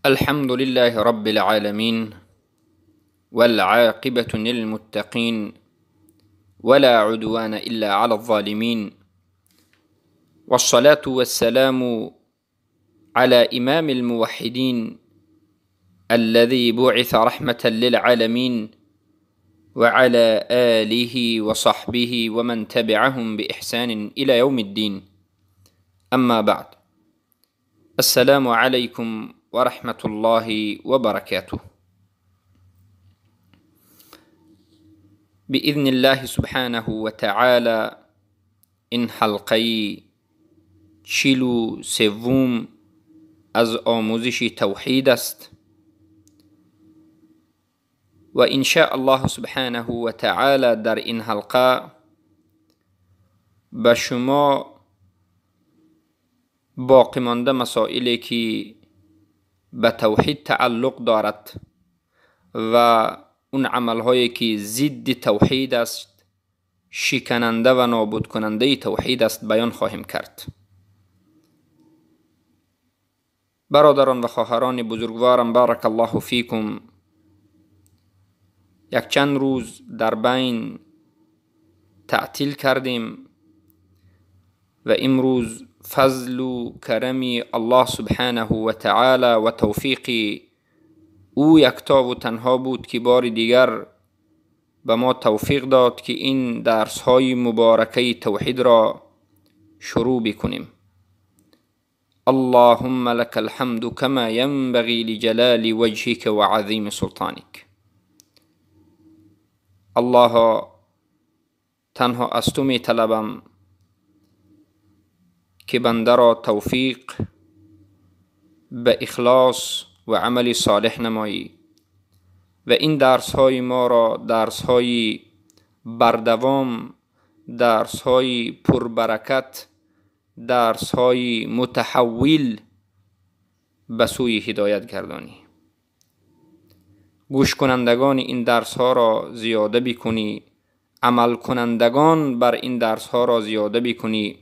الحمد لله رب العالمين والعاقبة للمتقين ولا عدوان إلا على الظالمين، والصلاة والسلام على إمام الموحدين الذي بعث رحمة للعالمين، وعلى آله وصحبه ومن تبعهم بإحسان إلى يوم الدين. أما بعد، السلام عليكم ورحمة الله وبركاته. بإذن الله سبحانه وتعالى این حلقه 43 از آموزش توحید است و ان شاء الله سبحانه و تعالی در این حلقه به شما باقی مانده مسائلی که به توحید تعلق دارد و اون عملهایی که ضد توحید است، شکننده و نابود کننده توحید است، بیان خواهیم کرد. برادران و خواهران بزرگوارم، بارک الله فیکم، یک چند روز در بین تعطیل کردیم و امروز فضل و کرم الله سبحانه و تعالی و توفیق او یکتا و تنها بود که بار دیگر به ما توفیق داد که این درس های مبارکه توحید را شروع بکنیم. اللهم لك الحمد كما ينبغي لجلال وجهك وعظيم سلطانك. الله تنها از تو می طلبم که بنده را توفیق به اخلاص و عمل صالح نمایی و این درس های ما را درس های بردوام، درس های پربرکت، درس های متحول به سوی هدایت گردانی. گوش کنندگان این درس ها را زیاده بکنی، عمل کنندگان بر این درس ها را زیاده بکنی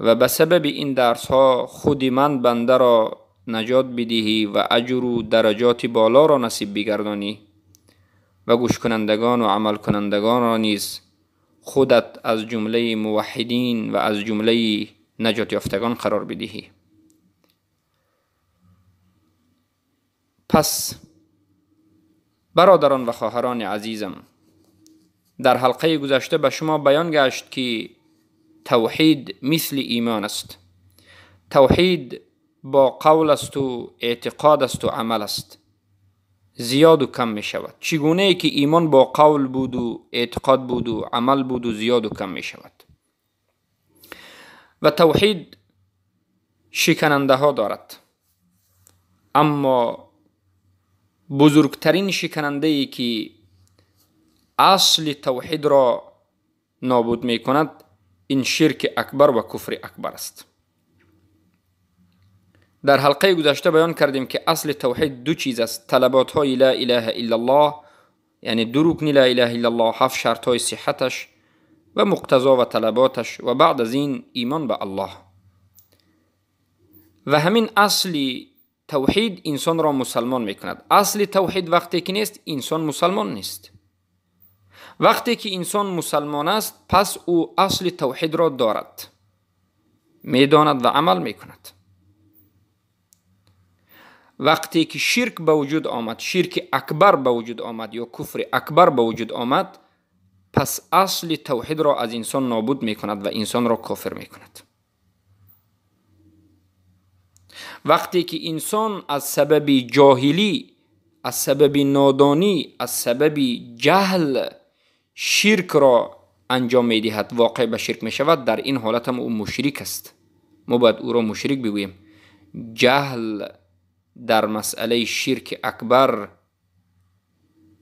و به سبب این درس ها خود من بنده را نجات بدهی و اجر و درجات بالا را نصیب بگردانی و گوش کنندگان و عمل کنندگان را نیز خودت از جمله موحدین و از جمله نجات یافتگان قرار بدهی. پس برادران و خواهران عزیزم، در حلقه گذشته به شما بیان گشت که توحید مثل ایمان است. توحید با قول است و اعتقاد است و عمل است، زیاد و کم می شود. چگونه ای که ایمان با قول بود و اعتقاد بود و عمل بود و زیاد و کم می شود. و توحید شکننده ها دارد، اما بزرگترین شکننده ای که اصل توحید را نابود می کند این شرک اکبر و کفر اکبر است. در حلقه گذشته بیان کردیم که اصل توحید دو چیز است: طلبات های لا اله الا الله، یعنی دو رکن لا اله الا الله، 7 شرط های صحتش و مقتضا و طلباتش، و بعد از این ایمان به الله. و همین اصل توحید انسان را مسلمان می کند. اصل توحید وقتی که نیست، انسان مسلمان نیست. وقتی که انسان مسلمان است، پس او اصل توحید را دارد، می داند و عمل می کند. وقتی که شرک به وجود آمد، شرک اکبر به وجود آمد یا کفر اکبر به وجود آمد، پس اصل توحید را از انسان نابود می کند و انسان را کافر می کند. وقتی که انسان از سبب جاهلی، از سبب نادانی، از سبب جهل شرک را انجام می دهد، واقع به شرک می شود، در این حالت هم او مشرک است. ما باید او را مشرک بگوییم. جهل در مسئله شرک اکبر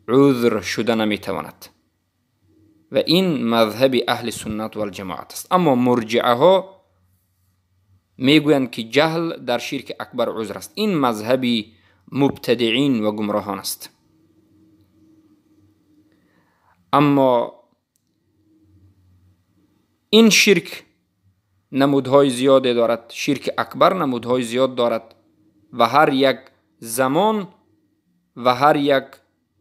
عذر شده نمی تواند و این مذهب اهل سنت و الجماعت است. اما مرجعه ها می گویند که جهل در شرک اکبر عذر است. این مذهب مبتدعین و گمراهان است. اما این شرک نمودهای زیاد دارد. شرک اکبر نمودهای زیاد دارد و هر یک زمان و هر یک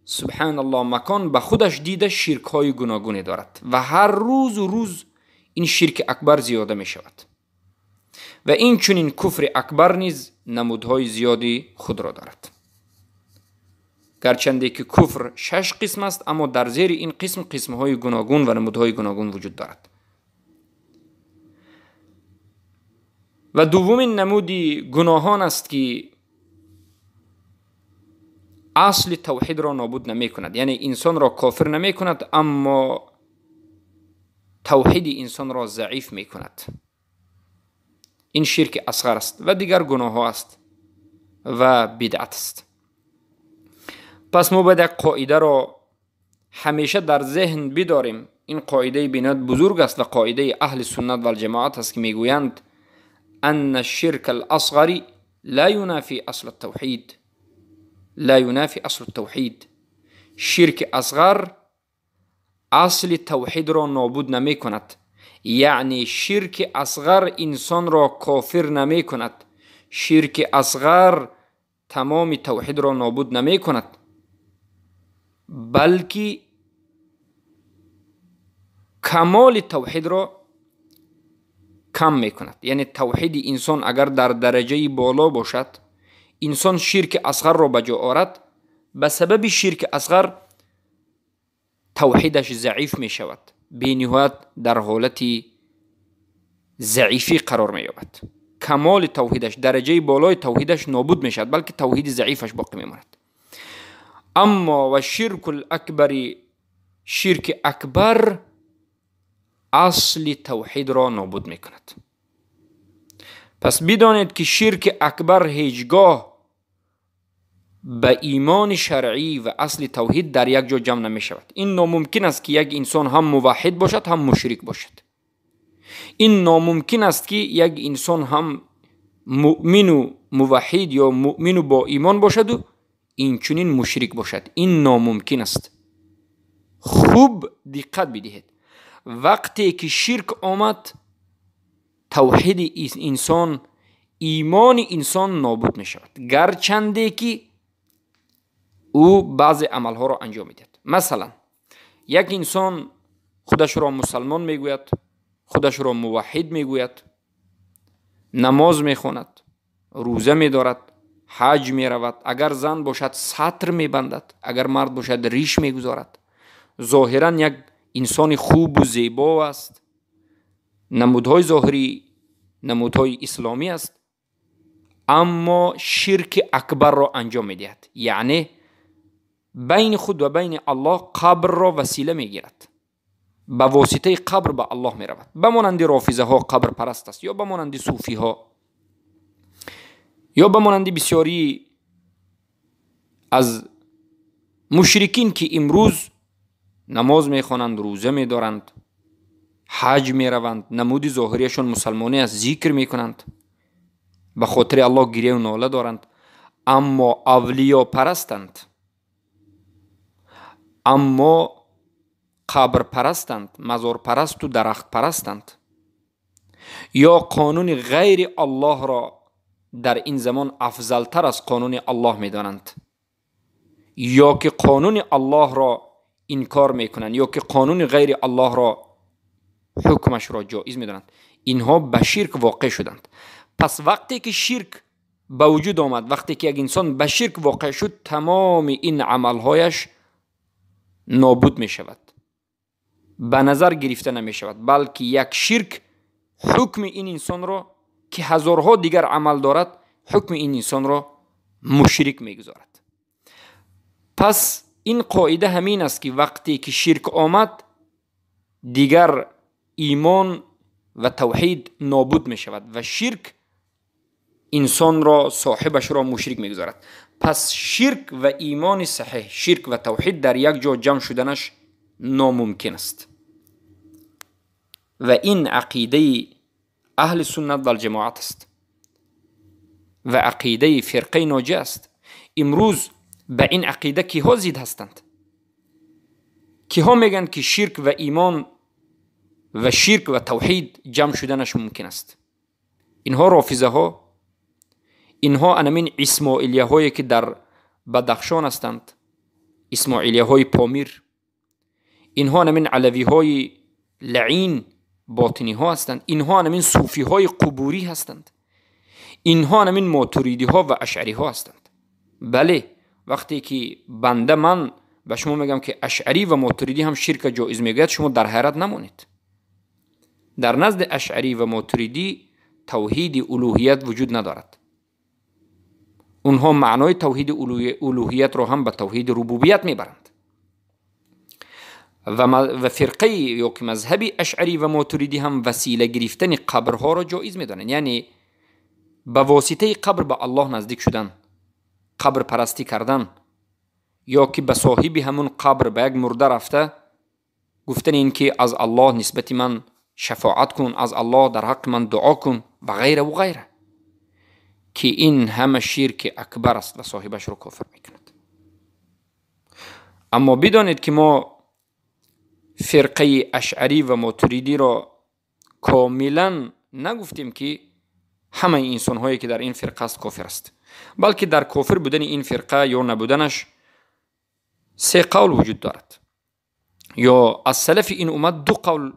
سبحان الله مکان به خودش دیده شرک های گوناگونی دارد و هر روز و روز این شرک اکبر زیاده می شود و این چنین کفر اکبر نیز نمودهای زیادی خود را دارد. گرچنده که کفر 6 قسم است، اما در زیر این قسم های گوناگون و نمودهای گوناگون وجود دارد. و دومین نمودی گناهان است که اصل توحید را نابود نمی کند، یعنی انسان را کافر نمی کند اما توحید انسان را ضعیف می کند. این شرک اصغر است و دیگر گناه ها است و بدعت است. پس ما باید یک قاعده را همیشه در ذهن بداریم. این قاعده بینات بزرگ است و قاعده اهل سنت و الجماعت است که میگویند ان الشرك الاصغر لا ينافي اصل التوحید، لا ينافي اصل التوحید. شرک اصغر اصل توحید را نابود نمی کند، یعنی شرک اصغر انسان را کافر نمی کند. شرک اصغر تمام توحید را نابود نمی کند، بلکه کمال توحید را کم می کند. یعنی توحید انسان اگر در درجه بالا باشد، انسان شرک اصغر را بجا آورد، به سبب شرک اصغر توحیدش ضعیف می شود، به نهایت در حالت ضعیفی قرار می یابد. کمال توحیدش، درجه بالای توحیدش نابود می شود، بلکه توحید ضعیفش باقی می ماند. اما و شرک الاکبر، شرک اکبر اصل توحید را نابود می کند. پس بدانید که شرک اکبر هیچگاه به ایمان شرعی و اصل توحید در یک جا جمع نمی شود. این ناممکن است که یک انسان هم موحد باشد هم مشرک باشد. این ناممکن است که یک انسان هم مؤمن و موحد یا مؤمن و با ایمان باشد و این چنین مشرک باشد. این ناممکن است. خوب دقت بدهید. وقتی که شرک آمد، توحید انسان، ایمان انسان نابود می شود، گرچنده که او بعض عملها را انجام می دهد. مثلا یک انسان خودش را مسلمان می گوید، خودش را موحد می گوید، نماز می خواند، روزه می دارد، حج می رود، اگر زن باشد سطر می بندد، اگر مرد باشد ریش می گذارد، ظاهرا یک انسان خوب و زیبا است، نمودهای ظاهری نمودهای اسلامی است، اما شرک اکبر را انجام می دهد. یعنی بین خود و بین الله قبر را وسیله می گیرد، به واسطه قبر به الله می رود. بمانند رافضه ها قبر پرست است، یا بمانند صوفی ها، یا بمانند بسیاری از مشرکین که امروز نماز می خوانند، روزه می دارند، حج می روند، نمود ظاهریشون مسلمانی است، ذکر می کنند، به خاطر الله گریه و ناله دارند، اما اولیا پرستند، اما قبر پرستند، مزار پرست و درخت پرستند، یا قانون غیر الله را در این زمان افضل تر از قانون الله می دانند، یا که قانون الله را انکار می کنند، یا که قانون غیر الله را حکمش را جایز می دانند. اینها به شرک واقع شدند. پس وقتی که شرک به وجود آمد، وقتی که یک انسان به شرک واقع شد، تمام این عملهایش نابود می شود، به نظر گرفته نمی شود، بلکه یک شرک حکم این انسان را که هزارها دیگر عمل دارد، حکم این انسان را مشرک می گذارد. پس این قاعده همین است که وقتی که شرک آمد، دیگر ایمان و توحید نابود می شود و شرک انسان را، صاحبش را مشرک می گذارد. پس شرک و ایمان صحیح، شرک و توحید در یک جا جمع شدنش ناممکن است و این عقیده اهل سنت و الجماعت است و عقیده فرقه ناجی است. امروز به این عقیده کیها ضد هستند؟ کیها میگن که شرک و ایمان و شرک و توحید جمع شدنش ممکن است؟ اینها رافضه ها، اینها انمین اسماعیلیه هایی که در بدخشان هستند، اسماعیلیه های پامیر. اینها انمین علوی های لعین باطنی ها هستند. اینها انمین صوفی های قبوری هستند. اینها انمین ماتوریدی ها و اشعری ها هستند. بله، وقتی که بنده من به شما میگم که اشعری و ماتوریدی هم شرک جایز میگوید، شما در حیرت نمانید. در نزد اشعری و ماتوریدی توحید الوهیت وجود ندارد. اونها معنای توحید الوهیت رو هم به توحید ربوبیت میبرند. و فرقه یا که مذهبی اشعری و ماتوریدی هم وسیله گرفتن قبرها را جایز میدانند. یعنی به واسطه قبر به الله نزدیک شدن، قبر پرستی کردن، یا که به صاحب همون قبر به یک مرده رفته گفتن این که از الله نسبت من شفاعت کن، از الله در حق من دعا کن و غیره و غیره، که این همه شرک اکبر است و صاحبش رو کافر میکند. اما بدانید که ما فرقه اشعری و ماتوریدی را کاملا نگفتیم که همه انسان هایی که در این فرقه است کافر است، بلکه در کافر بودن این فرقه یا نبودنش سه قول وجود دارد. یا از سلف این امت دو قول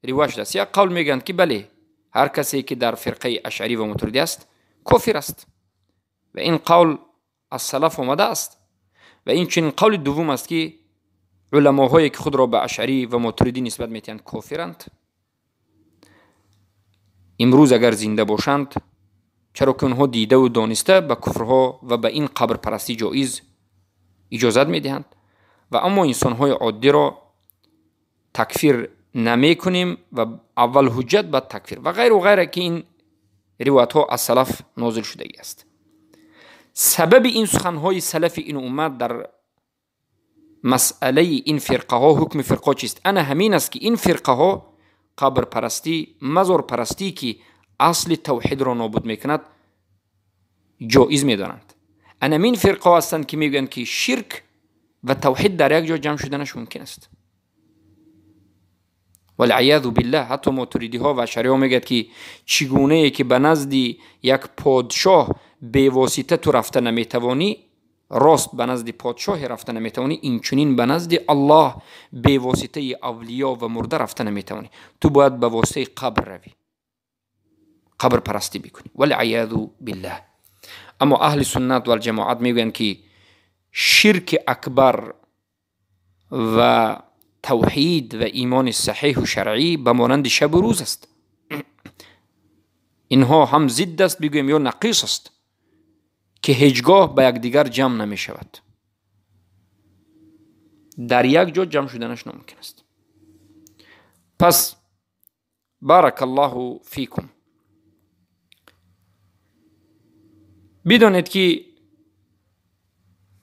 رواج است. یک قول میگن که بله، هر کسی که در فرقه اشعری و ماتوریدی است کافر است، و این قول از سلف آمده است. و این چنین قول دوم است که علماهایی که خود را به اشعری و ماتوریدی نسبت میتند کافرند، امروز اگر زنده باشند، چرا که اونها دیده و دانسته به کفرها و به این قبر پرستی جایز اجازت میدهند، و اما انسانهای عادی را تکفیر نمی کنیم و اول حجت بعد تکفیر و غیر و غیره، که این روایت ها از سلف نازل شده است. سبب این سخنهای سلف این امت در مسئله این فرقه ها، حکم فرقه چیست؟ انا همین است که این فرقه ها قبر پرستی، مزار پرستی که اصل توحید را نابود میکند جایز میدانند. انا همین فرقه هستند که میگن که شرک و توحید در یک جا جمع شدنش ممکن است. والعیاذ بالله. حتی ماتوریدی ها و اشعری ها میگن که چگونه ای که به نزد یک پادشاه به واسطه تو رفته نمیتوانی، راست به نزد پادشاه رفته نمیتوانی، این چنین به نزد الله به واسطه اولیاء و مرده رفته نمیتوانی. تو باید به واسطه قبر روی، قبر پرستی بکنی. والعیاذ بالله. اما اهل سنت و الجماعت میگن که شرک اکبر و توحید و ایمان صحیح و شرعی به مانند شب و روز است. اینها هم ضد است بگویم یا نقیص است که هیچگاه به یکدیگر جمع نمی شود. در یک جا جمع شدنش ناممکن است. پس بارک الله فیکم. بدانید که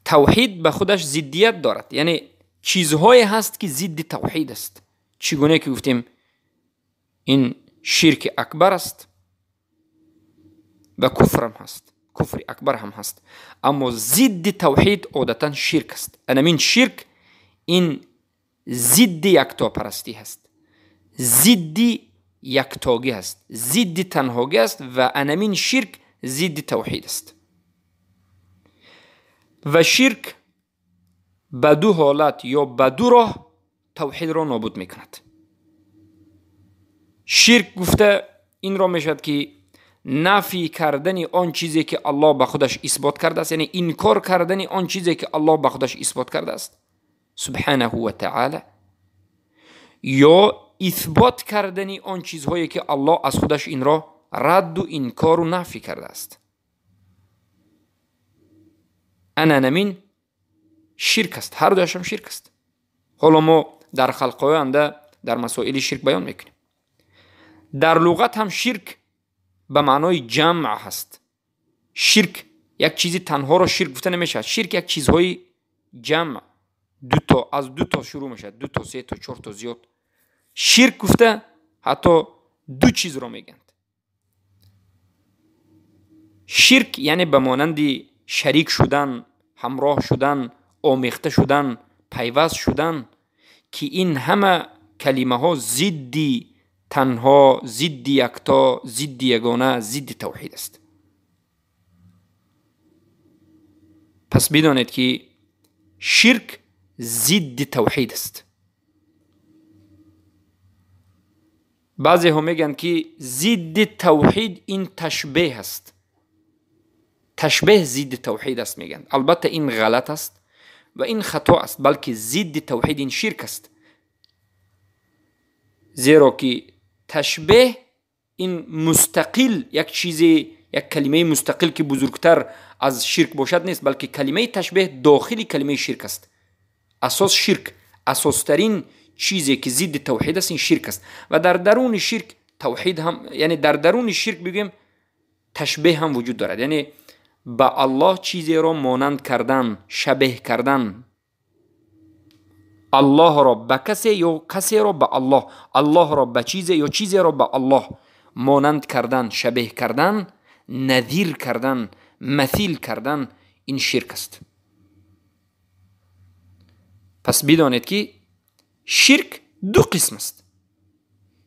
توحید به خودش ضدیت دارد، یعنی چیزهایی هست که ضد توحید است. چگونه که گفتیم این شرک اکبر است و کفر هم هست، کفر اکبر هم هست، اما ضد توحید عادتا شرک است. این شرک این ضد یکتا پرستی هست، ضد یکتاگی هست، ضد تنهاگی است، و این شرک ضد توحید است. و شرک به دو حالت یا به دو راه توحید را نابود میکند. شرک گفته این را میشد که نفی کردن آن چیزی که الله به خودش اثبات کرده است، یعنی انکار کردن آن چیزی که الله به خودش اثبات کرده است سبحانه و تعالی، یا اثبات کردن آن چیزهایی که الله از خودش این را رد و انکار و نفی کرده است. نمین شرک است. هر دوشم شرک است. حالا ما در خلقه آینده در مسائل شرک بیان میکنیم. در لغت هم شرک به معنای جمع هست. شرک یک چیزی تنها را شرک گفته نمیشه. شرک یک چیزهای جمع، از دو تا شروع میشه، 2 تا 3 تا 4 تا زیاد. شرک گفته حتی دو چیز را میگند. شرک یعنی به مانند شریک شدن، همراه شدن، آمیخته شدن، پیوست شدن، که این همه کلمه ها ضد تنها، ضد یکتا، ضد یگانه، ضد توحید است. پس بدانید که شرک ضد توحید است. بعضی ها میگن که ضد توحید این تشبیه است. تشبیه ضد توحید است میگن. البته این غلط است و این خطا است، بلکه ضد توحید این شرک است. زیرا که تشبیه این مستقل یک چیز، یک کلمه مستقل که بزرگتر از شرک باشد نیست، بلکه کلمه تشبیه داخلی کلمه شرک است. اساس شرک، اساسترین چیزی که ضد توحید است این شرک است. و در درون شرک توحید هم، یعنی در درون شرک بگیم تشبیه هم وجود دارد، یعنی با الله چیزی را مانند کردن، شبیه کردن. الله را به کسی یا کسی را به الله، الله را به چیزی یا چیزی را به الله مانند کردن، شبیه کردن، نظیر کردن، مثیل کردن، این شرک است. پس بدانید که شرک دو قسم است: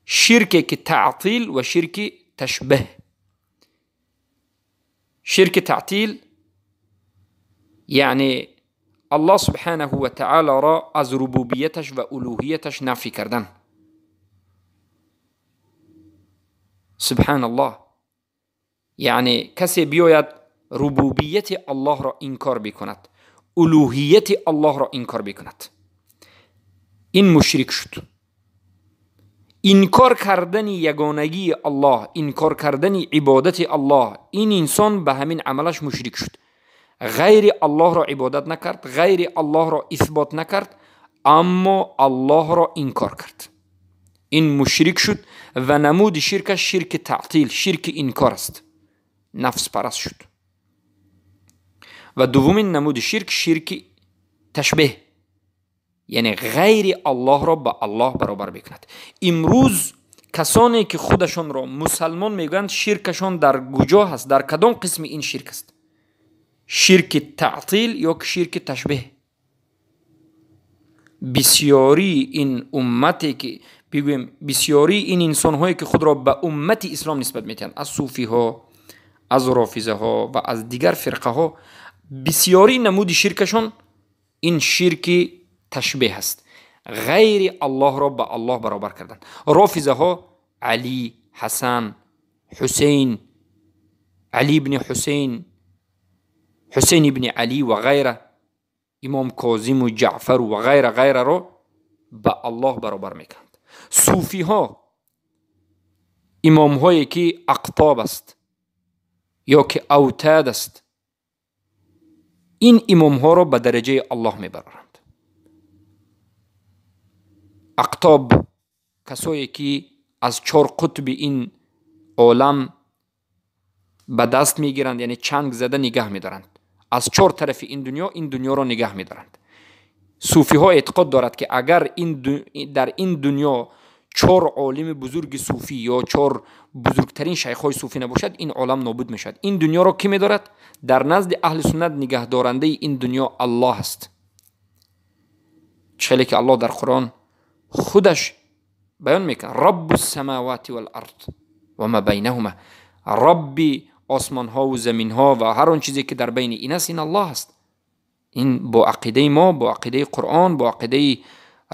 شرک که تعطیل و شرک تشبیه. شرک تعطیل یعنی الله سبحانه و تعالی را از ربوبیتش و الوهیتش نفی کردن. سبحان الله، یعنی کسی بیاید ربوبیت الله را انکار بکند، الوهیت الله را انکار بکند، این مشرک شد. انکار کردن یگانگی الله، انکار کردن عبادت الله، این انسان به همین عملش مشرک شد. غیر الله را عبادت نکرد، غیر الله را اثبات نکرد، اما الله را انکار کرد. این مشرک شد و نمود شرکش شرک تعطیل، شرک انکار است، نفس پرست شد. و دومین نمود شرک شرک تشبیه، یعنی غیر الله را با الله برابر بکند. امروز کسانی که خودشان را مسلمان میگویند شرکشان در کجا هست؟ در کدام قسم این شرک است؟ شرک تعطیل یا شرک تشبیه؟ بسیاری این امتی که بگویم بسیاری این انسان هایی که خود را به امت اسلام نسبت میتن، از صوفی ها، از رافضه ها و از دیگر فرقه ها، بسیاری نمود شرکشان این شرک تشبیه است، غیر الله را با الله برابر کردن. رافضه ها علی، حسن، حسین، علی ابن حسین، حسین ابن علی و غیره، امام کاظم و جعفر و غیره غیره را با الله برابر میکنند. صوفی ها امام هایی که اقطاب است یا که اوتاد است، این امام ها را به درجه الله میبرند. اقطاب کسایی که از 4 قطب این عالم به دست میگیرند، یعنی چنگ زده نگه میدارند، از 4 طرف این دنیا را نگه میدارند. صوفی ها اعتقاد دارد که اگر در این دنیا 4 عالم بزرگ صوفی یا 4 بزرگترین شیخ های صوفی نباشد، این عالم نابود میشد. این دنیا را کی میدارد؟ در نزد اهل سنت نگه دارنده این دنیا الله است. چه که الله در قرآن خودش بیان میکنه: رب السماوات والارض و ما بینهما، رب آسمان ها و زمین ها و هر آن چیزی که در بین این است، این الله است. این با عقیده ما، با عقیده قرآن، با عقیده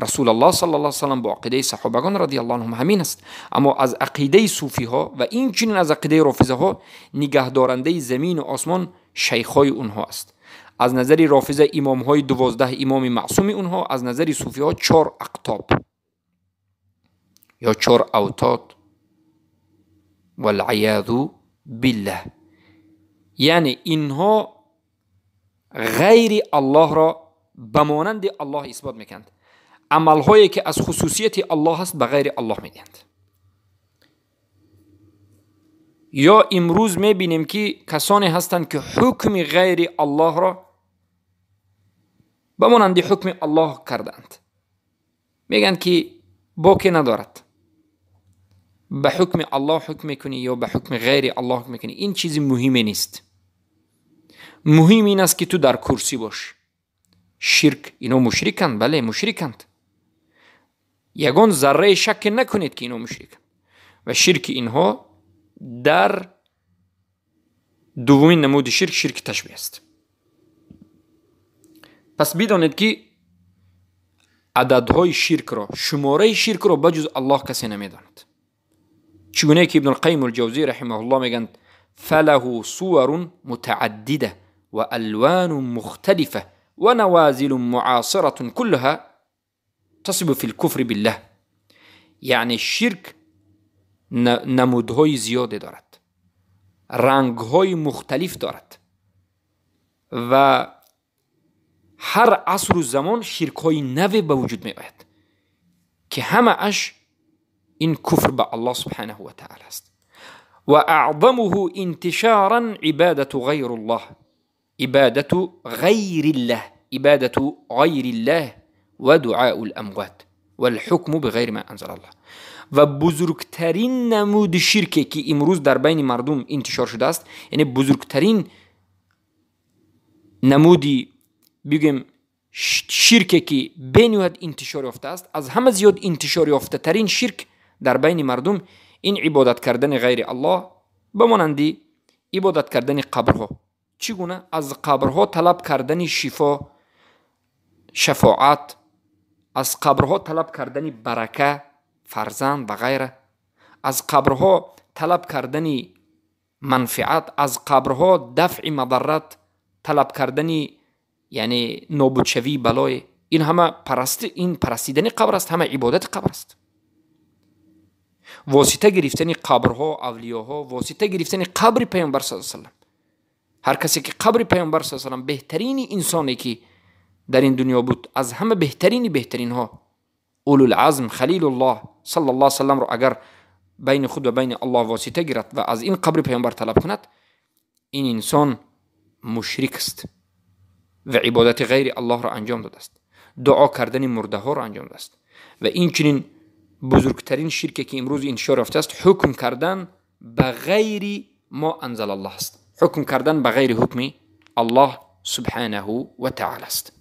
رسول الله صلی الله علیه و سلم، با عقیده صحابگان رضی الله عنهم همین است. اما از عقیده صوفی ها و این چنین از عقیده رافضه ها، نگه دارنده زمین و آسمان شیخ های اونها است. از نظر رافضه امام های 12 امام معصوم اونها، از نظر صوفی ها 4 اقطاب یا 4 اوتاد، والعیاذ بالله. یعنی اینها غیر الله را بمانند الله اثبات میکنند، عملهایی که از خصوصیت الله هست به غیر الله میدهند. یا امروز میبینیم که کسانی هستند که حکم غیر الله را بمانند حکم الله کردند، میگن که باکی ندارد، به حکم الله حکم میکنی یا به حکم غیر الله حکم میکنی، این چیزی مهمی نیست. مهم این است که تو در کرسی باش. شرک، اینا مشرکند، بله مشرکند، یگان ذره شک نکنید که اینا مشرکند. و شرک اینها در دومین نمود شرک، شرک تشبیه است. پس بدانید که عددهای شرک را، شماره شرک را بجز الله کسی نمیداند. چگونه که ابن القیم الجوزی رحمه الله میگند فله صور متعدده و الوان مختلفه و نوازل معاصره كلها تصب في الكفر بالله. یعنی شرک نمودهای زیاده دارد، رنگهای مختلف دارد و هر عصر و زمان شرکهای نوی به وجود می آید که همه اش این کفر به الله سبحانه و تعالی است. و اعظمه انتشارا عبادة غیر الله، عبادة غیر الله، عبادة غیر الله و دعاء الاموات والحكم بغیر ما انزل الله. و بزرگترین نمود شرکی که امروز در بین مردم انتشار شده است، یعنی بزرگترین نمودی بگیم شرکی که بینویت انتشار یافته است، از همه زیاد انتشار یافته ترین شرک در بین مردم این عبادت کردن غیر الله بمانندی عبادت کردن قبرها. چگونه؟ از قبرها طلب کردن شفا، شفاعت، از قبرها طلب کردن برکه، فرزند و غیره، از قبرها طلب کردن منفعت، از قبرها دفع مضرت، طلب کردن یعنی نابودشوی بلای. این همه پرستیدن قبر است، همه عبادت قبر است. واسطه گرفتن قبرها، اولیاها، واسطه گرفتن قبر پیامبر صلی الله علیه و سلم. هر کسی که قبر پیامبر صلی الله علیه و سلم، بهترین انسانی که در این دنیا بود، از همه بهترین ها، اولوالعزم خلیل الله صلی الله علیه و سلم رو اگر بین خود و بین الله واسطه گیرد و از این قبر پیامبر طلب کند، این انسان مشرک است و عبادت غیر الله را انجام داده است، دعا کردن مرده ها را انجام داده است. و این چنین بزرگترین شرکی که امروز انتشار یافته است، حکم کردن به غیر ما انزل الله است، حکم کردن به غیر حکم الله سبحانه و تعالی است.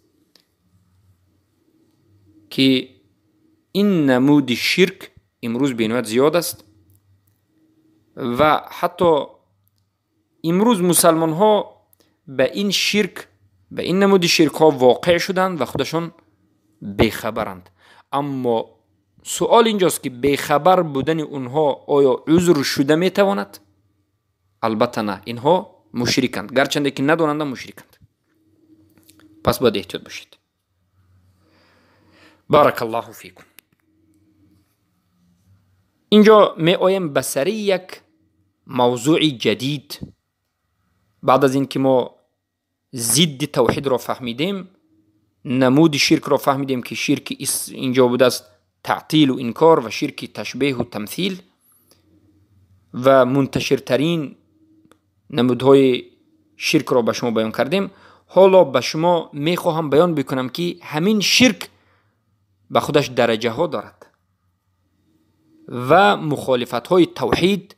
که این نمود شرک امروز بینویت زیاد است و حتی امروز مسلمان ها به این شرک، به این نمود شرک ها واقع شدند و خودشان بیخبرند. اما سوال اینجاست که بیخبر بودن اونها آیا عذر شده میتواند؟ البته نه، اینها مشرکند، گرچنده که ندانند مشرکند. پس باید احتیاط باشید. بارک الله فیکم. اینجا می آیم به سر یک موضوع جدید. بعد از این که ما ضد توحید را فهمیدیم، نمود شرک را فهمیدیم که شرک اینجا بوده است تعطیل و انکار و شرک تشبیه و تمثیل و منتشرترین نمودهای شرک را به شما بیان کردیم. حالا به شما می خواهم بیان بکنم که همین شرک به خودش درجه ها دارد و مخالفت های توحید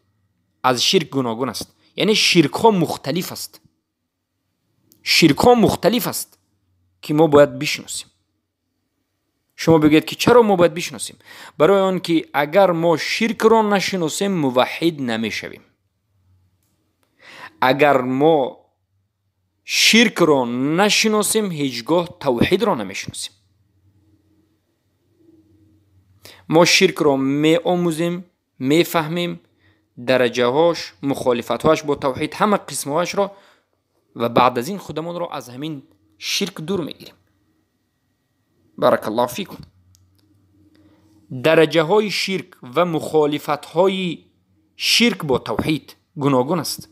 از شرک گوناگون است. یعنی شرک ها مختلف است، شرک ها مختلف است که ما باید بشناسیم. شما بگید که چرا ما باید بشناسیم؟ برای آن که اگر ما شرک را نشناسیم موحد نمیشویم. اگر ما شرک را نشناسیم هیچگاه توحید را نمیشناسیم. ما شرک را می آموزیم، می فهمیم، درجه هاش، مخالفت هاش با توحید، همه قسم هاش را، و بعد از این خودمون را از همین شرک دور میگیریم. بارک الله فیکم. درجه های شرک و مخالفت های شرک با توحید گوناگون است.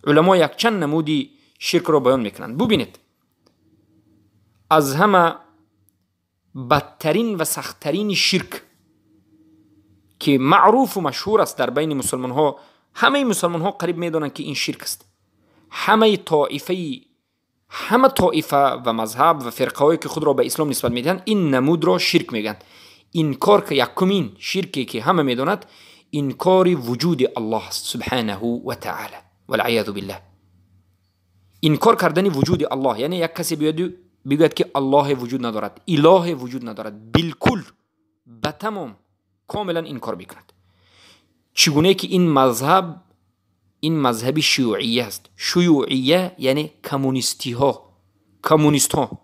علما یک چند نمودی شرک را بیان میکنند. ببینید، از همه بدترین و سختترین شرک که معروف و مشهور است در بین مسلمان ها، همه مسلمان ها قریب میدونند که این شرک است. همه طائفه و مذهب و فرقه هایی که خود را به اسلام نسبت میدن این نمود را شرک میگن. انکار که یکمین شرکی که همه میدونند انکار وجود الله است سبحانه و تعالی والعیاذ بالله. انکار کردن وجود الله، یعنی یک کسی بگوید که الله وجود ندارد، اله وجود ندارد، بالکل به تمام کاملا انکار میکند. چگونه که این مذهب شیوعیه است. شیوعیه یعنی کمونیست ها.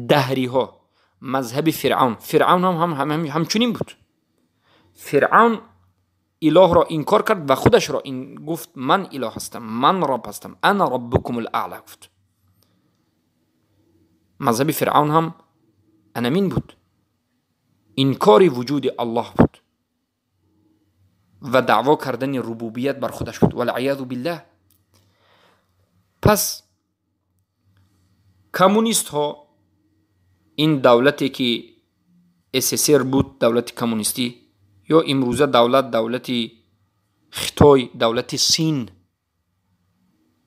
دهری ها، مذهب فرعون هم همچنین بود. فرعون اله را انکار کرد و خودش را گفت من اله هستم، من رب هستم، انا ربکم الاعلی گفت. مذهب فرعون هم انمین بود، انکار وجود الله بود و دعوا کردن ربوبیت بر خودش بود، والعیاذ بالله. پس کمونیست ها، این دولتی که SSR بود، دولت کمونیستی، یا امروزه دولت خطای، دولت سین،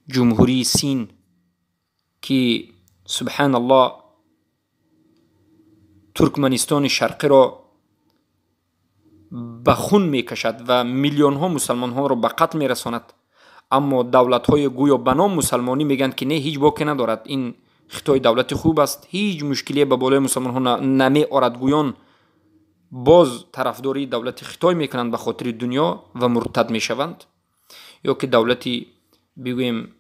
جمهوری سین که سبحان الله ترکمنستان شرقی را به خون می کشد و میلیون ها مسلمان ها را به قتل می رساند، اما دولت های گویا به نام مسلمانی میگن که نه، هیچ باکی ندارد، این خطای دولت خوب است، هیچ مشکلی به بالای مسلمان ها نمی آرد، گویان باز طرفداری دولت خطای میکنند به خاطر دنیا و مرتد میشوند. یا که دولتی بگویم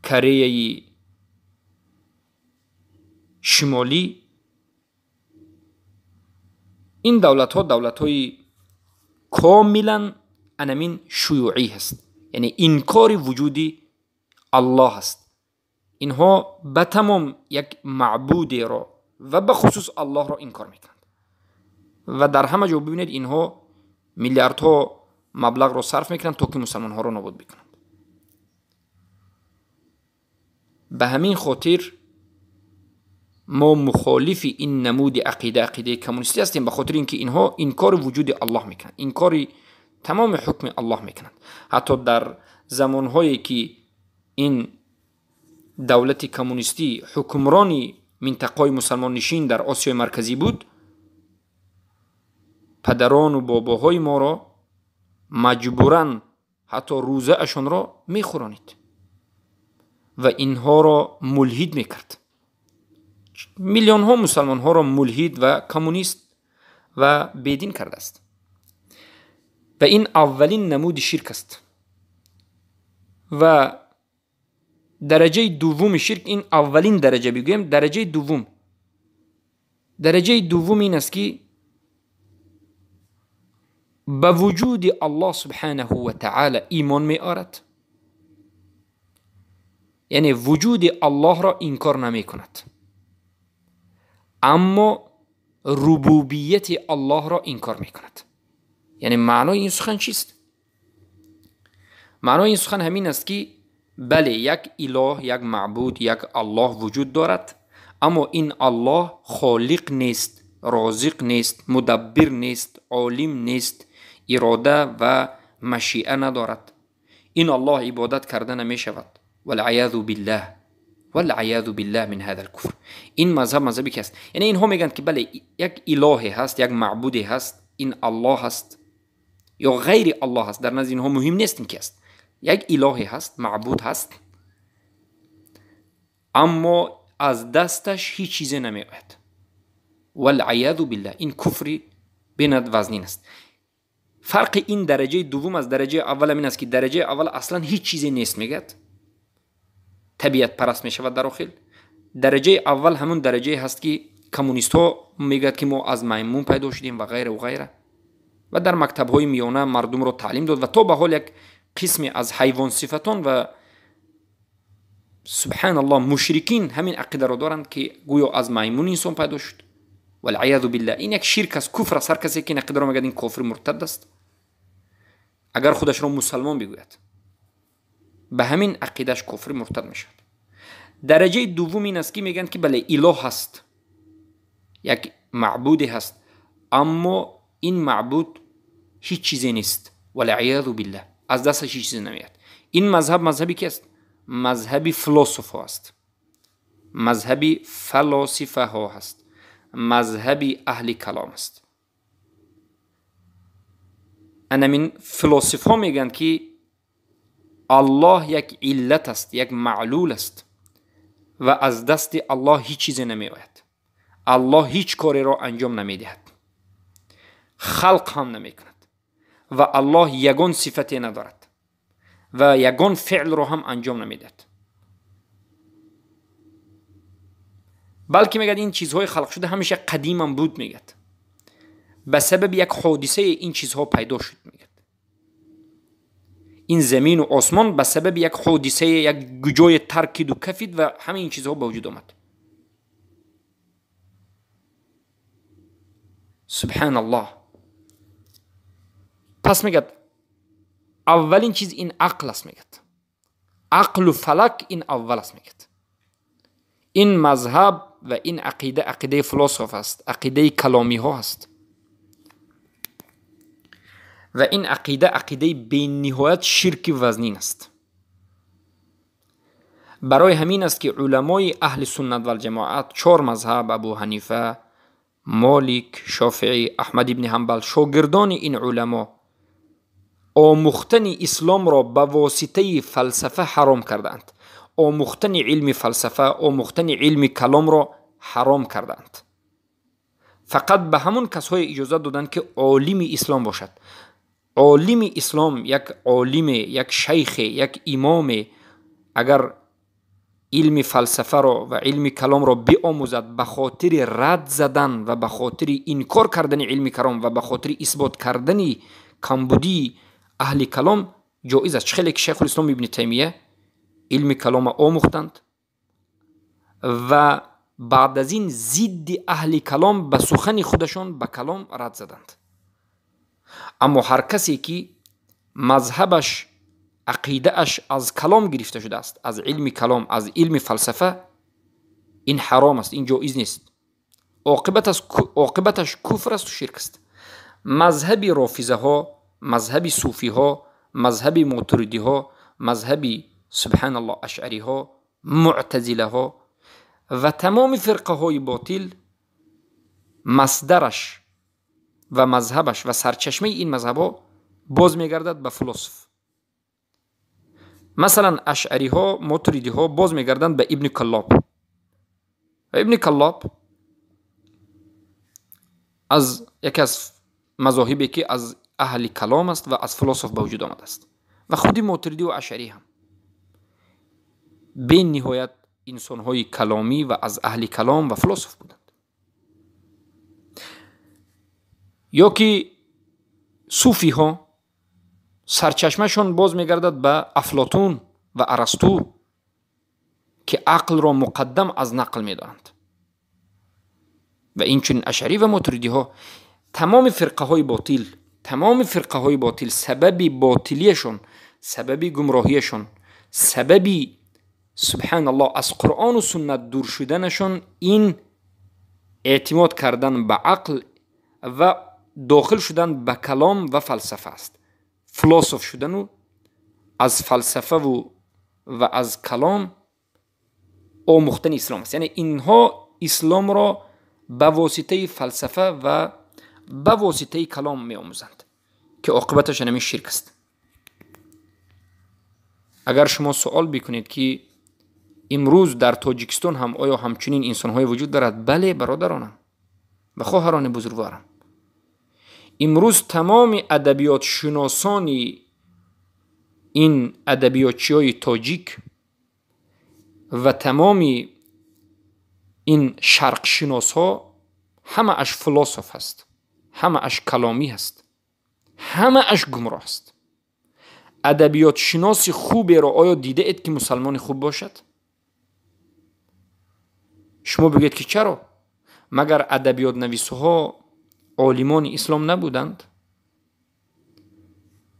کره شمالی، این دولت های کاملا انمین شیوعی هست، یعنی انکار وجود الله هست. اینها به تمام یک معبود را و به خصوص الله را انکار میکنند و در همه جا ببینید اینها میلیاردها مبلغ را صرف میکنند تا که مسلمان ها را نابود بکنند. به همین خاطر ما مخالف این نمود عقیده کمونیستی هستیم، به خاطر اینکه اینها انکار وجود الله میکنند، انکار تمام حکم الله میکنند. حتی در زمانهایی که این دولت کمونیستی حکمرانی منطقه مسلمان نشین در آسیای مرکزی بود، پدران و باباهای ما را مجبوراً حتی روزه اشان را میخورانید و اینها را ملحد میکرد. میلیون ها مسلمان ها را ملحد و کمونیست و بیدین کرده است و این اولین نمود شرک است. و درجه دوم شرک، این اولین درجه بگویم، درجه دوم این است که به وجود الله سبحانه و تعالی ایمان می آرد، یعنی وجود الله را انکار نمی کند، اما ربوبیت الله را انکار می کند. یعنی معنای این سخن چیست؟ معنای این سخن همین است که بله، یک اله، یک معبود، یک الله وجود دارد، اما این الله خالق نیست، رازق نیست، مدبر نیست، عالم نیست، اراده و مشیئه ندارد. این الله عبادت کرده نمی شود. والعیاذ بالله من هذا الكفر. این مذهبی که است، یعنی اینها میگن که بله یک اله هست، یک معبودی هست، این الله هست یا غیر الله هست، در نزد اینها مهم نیست این که است، یک اله هست، معبود هست، اما از دستش هیچ چیزی نمی آید. والعیاذ بالله، این کفری بیند وزنین است. فرق این درجه دوم از درجه اول این است که درجه اول اصلا هیچ چیزی نیست میگد، طبیعت پرست میشود در آخر. درجه اول همون درجه هست که کمونیست ها میگد که ما از میمون پیدا شدیم و غیره و غیره، و در مکتب های میانه مردم رو تعلیم داد و تا به حال یک قسمی از حیوان صفتان و سبحان الله مشرکین همین عقیده رو دارند که گویا از میمون انسان پیدا شد. والعیاذ بالله، این یک شرک است، کفر است. هر کسی که این عقیده رو میگه این کافر مرتد است، اگر خودش رو مسلمان بگوید به همین عقیدهش کفر مرتد میشد. درجه دوم این است که میگن که بله اله هست، یک معبودی هست، اما این معبود هیچ چیزی نیست، والعیاذ بالله، از دستش هیچ چیزی نمیاد. این مذهبی که است، مذهبی فلسفه است، مذهبی فلاسفه ها هست، مذهبی اهل کلام است. انمین فلسفه ها میگن که الله یک علت است، یک معلول است و از دست الله هیچ چیزی نمی آید. الله هیچ کاری را انجام نمی دهد، خلق هم نمی کند و الله یگان صفتی ندارد و یگان فعل را هم انجام نمی دهد. بلکه میگه این چیزهای خلق شده همیشه قدیم هم بود. میگه به سبب یک حادثه این چیزها پیدا شد. میگه این زمین و آسمان به سبب یک حادثه، یک گجای ترکید و کفید و همه این چیزها به وجود آمد. سبحان الله. پس میگه اولین چیز این عقل است. میگه عقل و فلک این اول است. میگه این مذهب و این عقیده فلسفه است، عقیده کلامی ها است و این عقیده بی نهایت شرک وزنین است. برای همین است که علمای اهل سنت و الجماعت 4 مذهب، ابو حنیفه، مالک، شافعی، احمد ابن حنبل، شاگردان این علما آموختن اسلام را به واسطه فلسفه حرام کردند. آموختن علم فلسفه، آموختن علم کلام را حرام کردند. فقط به همون کسای اجازه دادند که عالم اسلام باشد. عالم اسلام، یک عالم، یک شیخ، یک امام اگر علم فلسفه را و علم کلام را بیاموزد به خاطر رد زدن و به خاطر انکار کردن علم کلام و به خاطر اثبات کردن کمبودی اهل کلام، جایز است. خیلی که شیخ الاسلام ابن تیمیه علم کلام آموختند و بعد از این ضد اهل کلام به سخن خودشان به کلام رد زدند. اما هر کسی که مذهبش، عقیده اش از کلام گرفته شده است، از علم کلام، از علم فلسفه، این حرام است، این جایز نیست. عاقبتش کفر است و شرک است. مذهب رافضه ها، مذهب صوفی ها، مذهب ماتریدی ها، مذهب سبحان الله اشعری ها، معتزله ها و تمام فرقه های باطل مصدرش و مذهبش و سرچشمه این مذهب ها باز میگردد به فلسفه. مثلا اشعری ها، ماتریدی ها باز میگردند به ابن کلاب. و ابن کلاب از یکی از مذاهبی که از اهل کلام است و از فلسفه به وجود آمده است. و خودی ماتریدی و اشعری هم به نهایت انسان های کلامی و از اهل کلام و فلسفه بودند. یا که صوفی ها سرچشمشون باز میگردد به افلاطون و ارسطو که عقل را مقدم از نقل میدانند. و این چون اشعری و ماتریدی ها تمام فرقه های باطل سبب باطلیشون، سبب گمراهیشون، سبب سبحان الله از قرآن و سنت دور شدنشون این اعتماد کردن به عقل و داخل شدن به کلام و فلسفه است. فلسف شدن و از فلسفه و از کلام آموختن اسلام است. یعنی اینها اسلام را به واسطه فلسفه و به واسطه کلام می آموزند که عاقبتش همین شرک است. اگر شما سوال بکنید که امروز در تاجیکستان هم آیا همچنین انسان‌های وجود دارد؟ بله برادرانم و خواهران بزرگوارم، امروز تمام ادبیات شناسانی این ادبیاتچی‌های تاجیک و تمام این شرق شناس ها همه اش فلسف است، همه اش کلامی است، همه اش گمراه است. ادبیات شناس خوبی را آیا دیده اید که مسلمان خوب باشد؟ شما بگید که چرا؟ مگر ادبیات نویسها عالمان اسلام نبودند؟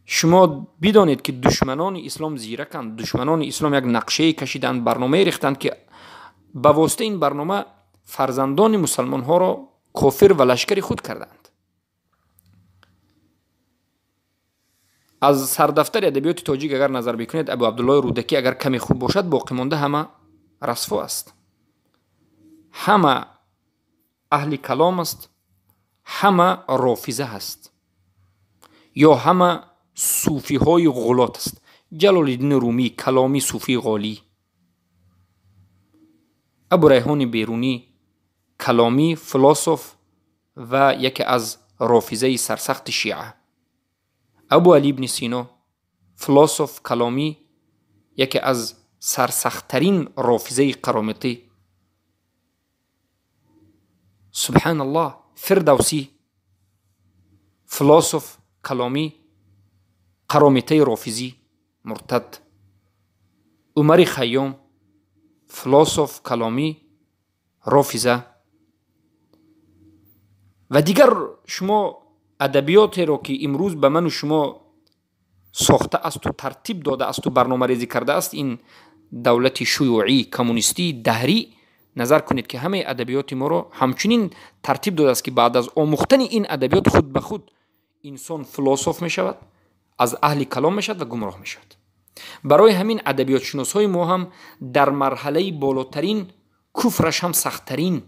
شما بدانید که دشمنان اسلام زیرکند. دشمنان اسلام یک نقشه کشیدند، برنامه ریختند که به واسطه این برنامه فرزندان مسلمان ها را کافر و لشکر خود کردند. از سردفتر ادبیات تاجیک اگر نظر بکنید، ابو عبدالله رودکی اگر کمی خوب باشد، باقی مانده همه رسوا است، همه اهل کلام است، همه رافضه است یا همه صوفی های غلات است. جلال الدین رومی کلامی صوفی غالی، ابو ریحان بیرونی کلامی فلسف و یکی از رافضه سرسخت شیعه، ابو علی ابن سینا فلسف کلامی یکی از سرسختترین رافضه قرامطی، سبحان الله، فردوسی، فلسف کلامی، قرامطه رافضی مرتد، عمر خیام فلسف کلامی رافضه و دیگر شما ادبیاتی را که امروز به من و شما ساخته است و ترتیب داده است و برنامه ریزی کرده است این دولت شیوعی کمونیستی دهری، نظر کنید که همه ادبیات ما را همچنین ترتیب داده است که بعد از آموختن این ادبیات خود به خود انسان فلسف می شود، از اهل کلام می شود و گمراه می شود. برای همین ادبیات شناس های ما هم در مرحله بالاترین، کفرش هم سختترین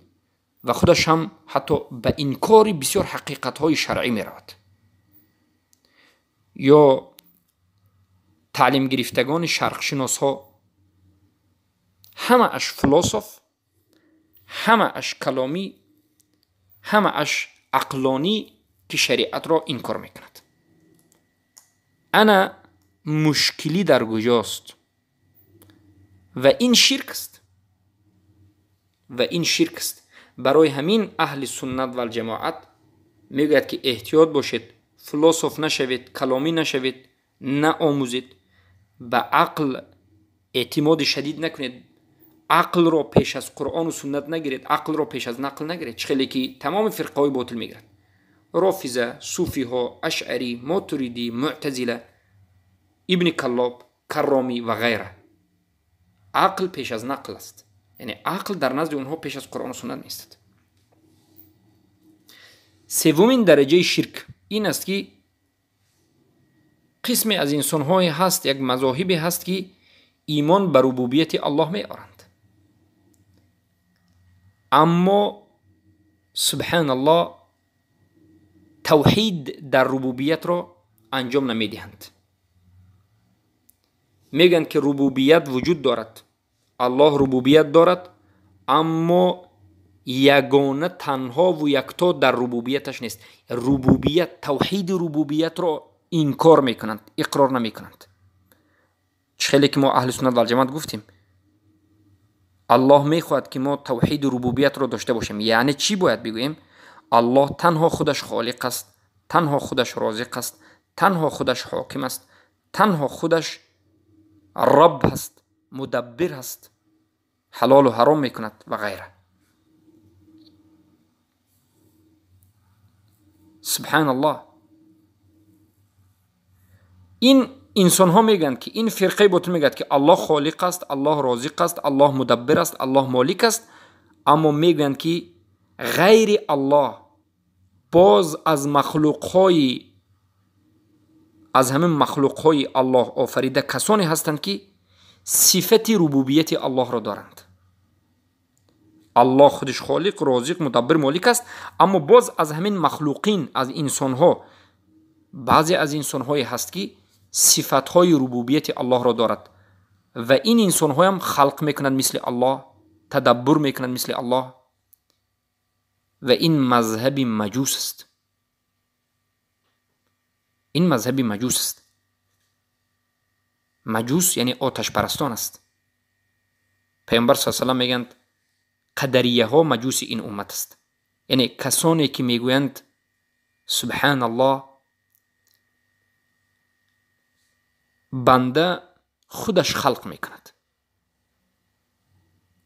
و خودش هم حتی به انکار بسیار حقیقت های شرعی می رود. یا تعلیم گرفتگان شرق شناس ها همه اش فلسف، همه اش کلامی، همه اش عقلانی که شریعت را انکار می کند. انا مشکلی در کجاست؟ و این شرک است، و این شرک است. برای همین اهل سنت و الجماعت میگوید که احتیاط باشید، فلسف نشوید، کلامی نشوید، نه آموزید، به عقل اعتماد شدید نکنید، عقل را پیش از قرآن و سنت نگیرید، عقل را پیش از نقل نگیرید. خیلی که تمام فرقه های باطل میگیرند، رافضه، صوفی ها، اشعری، ماتریدی، معتزله، ابن کلاب، کرامی و غیره. عقل پیش از نقل است، یعنی عقل در نزد اونها پیش از قرآن و سنت نیست. سومین درجه شرک این است که قسمی از انسان های هست، یک مذاهبی هست که ایمان بر ربوبیت الله می آورند، اما سبحان الله توحید در ربوبیت را انجام نمی دهند. میگن که ربوبیت وجود دارد، الله ربوبیت دارد، اما یگانه تنها و یکتا در ربوبیتش نیست. ربوبیت، توحید ربوبیت را انکار میکنند، اقرار نمیکنند. خیلی که ما اهل سنت و الجماعت گفتیم الله میخواهد که ما توحید ربوبیت را داشته باشیم. یعنی چی باید بگوییم؟ الله تنها خودش خالق است، تنها خودش رازق است، تنها خودش حاکم است، تنها خودش رب هست، مدبر هست، حلال و حرام میکند و غیره. سبحان الله. این انسان ها میگن که این فرقه باطل میگد که الله خالق است، الله رازق است، الله مدبر است، الله مالک است، اما میگن که غیر الله باز از مخلوقهای، از همه مخلوقهای الله آفریده کسانی هستند که صفت ربوبیت الله را دارند. الله خودش خالق، رازق، مدبر، مالک است، اما باز از همین مخلوقین، از انسانها، بعضی از انسانهای هست که صفتهای ربوبیت الله را دارد و این انسانها هم خلق میکنند مثل الله، تدبر میکنند مثل الله، و این مذهب مجوس است. این مذهب مجوس است. مجوس یعنی آتش پرستان است. پیامبر صلی الله علیه و آله میگند قدریه ها مجوس این امت است، یعنی کسانی که میگویند سبحان الله بنده خودش خلق میکند،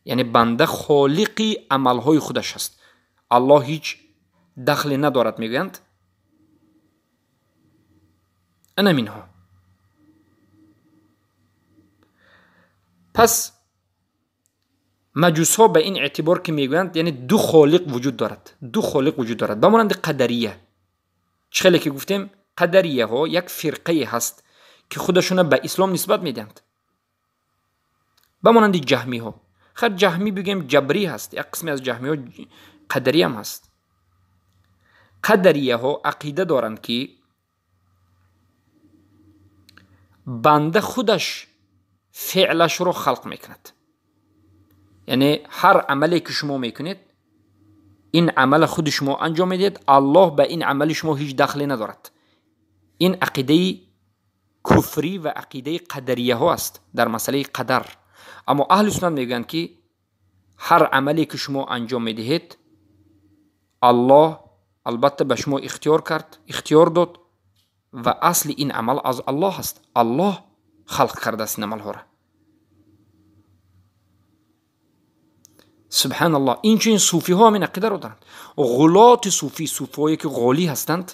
یعنی بنده خالقی عملهای خودش است، الله هیچ دخلی ندارد. میگویند انا منها. پس مجوس ها به این اعتبار که میگویند یعنی دو خالق وجود دارد، دو خالق وجود دارد، بمانند قدریه. چخیلی که گفتیم قدریه ها یک فرقه هست که خودشون به اسلام نسبت میدند، بمانند جهمی ها. خیر جهمی بگیم جبری هست، یک قسمی از جهمی ها قدری هم هست. قدریه ها عقیده دارند که بنده خودش فعلش رو خلق میکند، یعنی هر عملی که شما میکنید این عمل خود شما انجام میدید، الله به این عمل شما هیچ دخلی ندارد. این عقیده کفری و عقیده قدریه ها است در مسئله قدر. اما اهل سنت میگن که هر عملی که شما انجام میدهید الله البته به شما اختیار داد و اصل این عمل از الله است. الله خلق کرده است این عمل ها را. سبحان الله. این صوفی ها همین عقیده رو دارند. غلات صوفی، صوفایی که غالی هستند،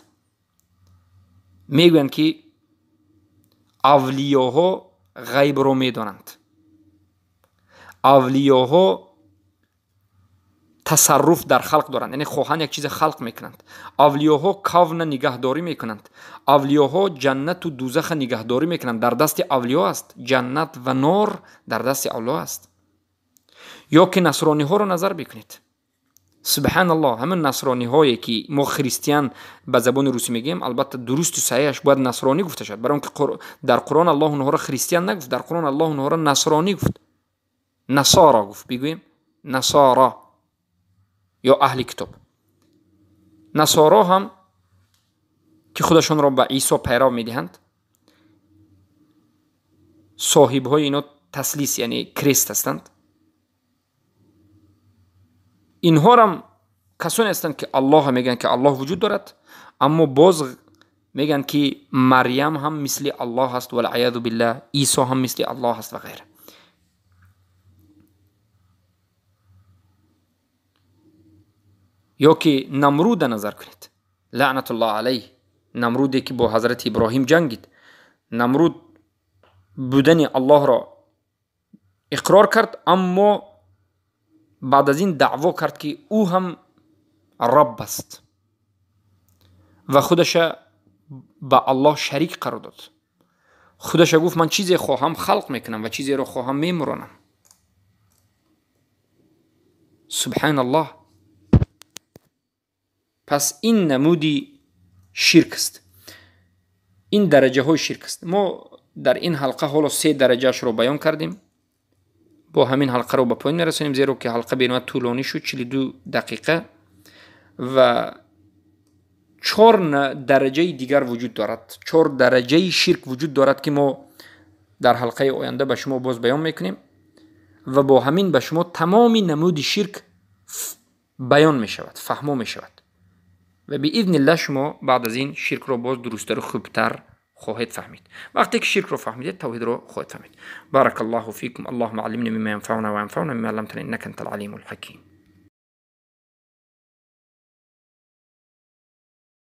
میگویند که اولیاها غیب رو میدانند، اولیاها تصرف در خلق دارند، یعنی خواهند یک چیز خلق میکنند. اولیاها کون نگهداری میکنند، اولیاها جنت و دوزخ نگهداری میکنند. در دست اولیا است. جنت و نار در دست اولیا است. یا که نصرانی ها رو نظر بکنید. سبحان الله. همین نصرانی هایی که ما خریستیان به زبان روسی میگیم، البته درست و صحیحش باید نصرانی گفته شد، برای اینکه در قرآن الله اونها را خریستیان نگفت، در قرآن الله اونها را نصرانی گفت، نصارا گفت. بگویم نصارا یا اهل کتاب. نصارا هم که خودشون را به عیسی پیرو میدهند، صاحب های اینا تسلیس یعنی کریست هستند. اینها هم کسانی هستند که الله میگن که الله وجود دارد، اما باز میگن که مریم هم مثل الله هست والعیاذ بالله، عیسی هم مثل الله هست و غیره. یا که نمرود نظر کنید، لعنت الله علیه. نمرودی که با حضرت ابراهیم جنگید. نمرود بودن الله را اقرار کرد، اما بعد از این دعوا کرد که او هم رب است و خودش به الله شریک قرار داد. خودش گفت من چیزی خواهم خلق میکنم و چیزی را خواهم میمرانم. سبحان الله. پس این نمودی شرک است. این درجه های شرک است. ما در این حلقه حالا 3 درجهش رو بیان کردیم. با همین حلقه رو به پایان میرسونیم، زیرا که حلقه بینواد طولانی شد، 42 دقیقه و 4 درجه دیگر وجود دارد. 4 درجه شرک وجود دارد که ما در حلقه آینده به شما باز بیان میکنیم و با همین به شما تمامی نمود شرک بیان میشود، فهمو میشود و باذن الله شما بعد از این شرک رو باز درست‌تر و خوبتر خواهید فهمید. وقتی که شرک رو فهمیدید توحید رو خواهید فهمید. بارک الله فیکم. اللهم علمنا مما ينفعنا وانفعنا مما علمتنا انك انت العليم الحكيم.